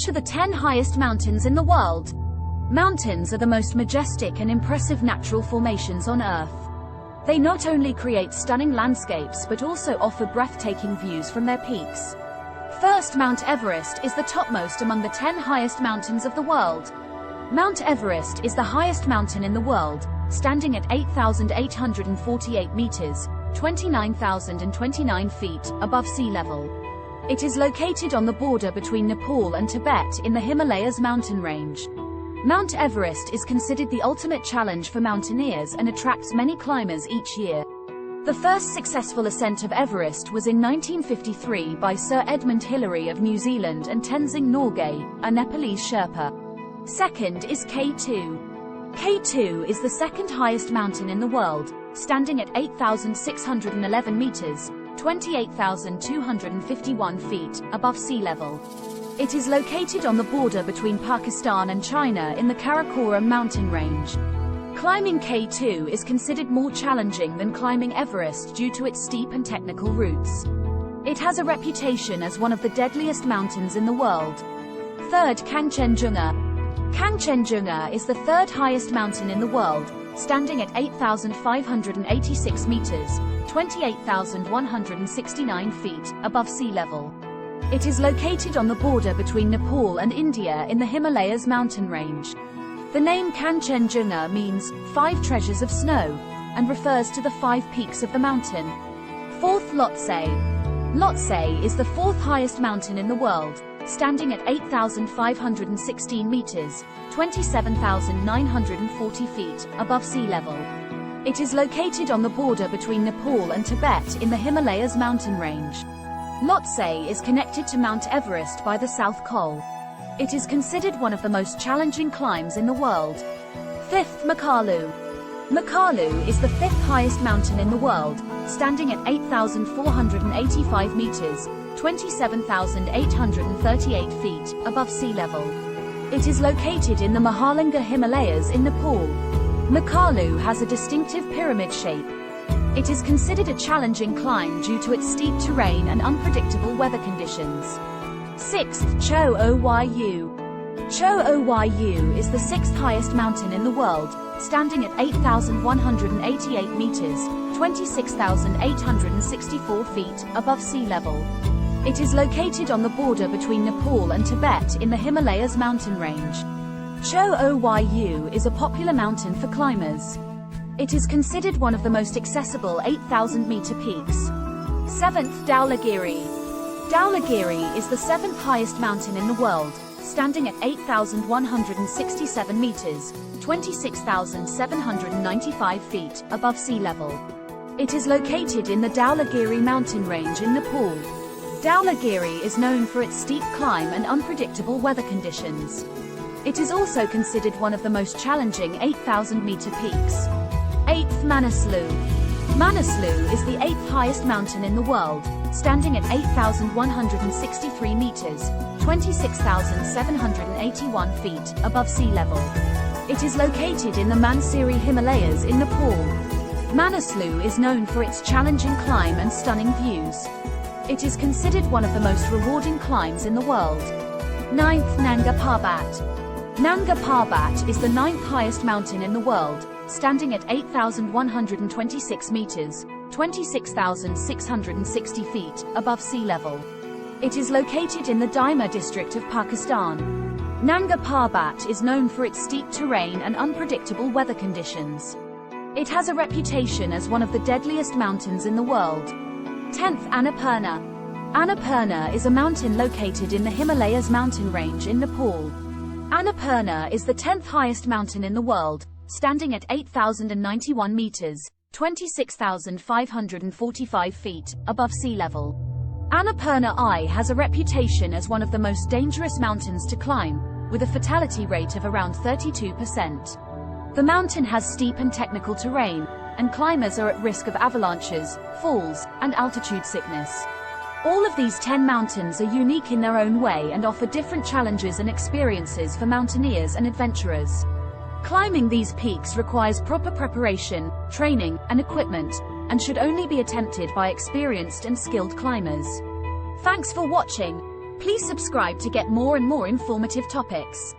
Which are the 10 highest mountains in the world? Mountains are the most majestic and impressive natural formations on Earth. They not only create stunning landscapes but also offer breathtaking views from their peaks. First, Mount Everest is the topmost among the 10 highest mountains of the world. Mount Everest is the highest mountain in the world, standing at 8,848 meters, 29,029 feet, above sea level. It is located on the border between Nepal and Tibet in the Himalayas mountain range. Mount Everest is considered the ultimate challenge for mountaineers and attracts many climbers each year. The first successful ascent of Everest was in 1953 by Sir Edmund of New Zealand and Tenzing Norgay, a Nepalese Sherpa. Second is K2. K2 is the second highest mountain in the world, standing at 8,611 meters, 28,251 feet, above sea level. It is located on the border between Pakistan and China in the Karakoram mountain range. Climbing K2 is considered more challenging than climbing Everest due to its steep and technical routes. It has a reputation as one of the deadliest mountains in the world. Third, Kangchenjunga. Kangchenjunga is the third highest mountain in the world, standing at 8,586 meters, 28,169 feet, above sea level. It is located on the border between Nepal and India in the Himalayas mountain range. The name Kangchenjunga means 5 treasures of snow, and refers to the 5 peaks of the mountain. Fourth, Lhotse. Lhotse is the 4th highest mountain in the world, standing at 8,516 meters, 27,940 feet, above sea level. It is located on the border between Nepal and Tibet in the Himalayas mountain range. Lhotse is connected to Mount Everest by the South Col. It is considered one of the most challenging climbs in the world. Fifth, Makalu. Makalu is the 5th highest mountain in the world, standing at 8,485 meters, 27,838 feet, above sea level. It is located in the Mahalinga Himalayas in Nepal. Makalu has a distinctive pyramid shape. It is considered a challenging climb due to its steep terrain and unpredictable weather conditions. Sixth, Cho Oyu. Cho Oyu is the 6th highest mountain in the world, standing at 8,188 meters, 26,864 feet, above sea level. It is located on the border between Nepal and Tibet in the Himalayas mountain range. Cho Oyu is a popular mountain for climbers. It is considered one of the most accessible 8,000-meter peaks. 7th, Dhaulagiri. Dhaulagiri is the 7th highest mountain in the world, standing at 8,167 meters, 26,795 feet, above sea level. It is located in the Dhaulagiri mountain range in Nepal. Dhaulagiri is known for its steep climb and unpredictable weather conditions. It is also considered one of the most challenging 8,000-meter peaks. 8th, Manaslu. Manaslu is the 8th highest mountain in the world, standing at 8,163 meters, 26,781 feet, above sea level. It is located in the Manaslu Himalayas in Nepal. Manaslu is known for its challenging climb and stunning views. It is considered one of the most rewarding climbs in the world. 9th, Nanga Parbat. Nanga Parbat is the 9th highest mountain in the world, standing at 8,126 meters, 26,660 feet, above sea level. It is located in the Daima district of Pakistan. Nanga Parbat is known for its steep terrain and unpredictable weather conditions. It has a reputation as one of the deadliest mountains in the world. 10th, Annapurna. Annapurna is a mountain located in the Himalayas mountain range in Nepal. Annapurna is the 10th highest mountain in the world, standing at 8,091 meters, 26,545 feet, above sea level. Annapurna I has a reputation as one of the most dangerous mountains to climb, with a fatality rate of around 32%. The mountain has steep and technical terrain, and climbers are at risk of avalanches, falls, and altitude sickness. All of these 10 mountains are unique in their own way and offer different challenges and experiences for mountaineers and adventurers. Climbing these peaks requires proper preparation, training, and equipment, and should only be attempted by experienced and skilled climbers. Thanks for watching. Please subscribe to get more and more informative topics.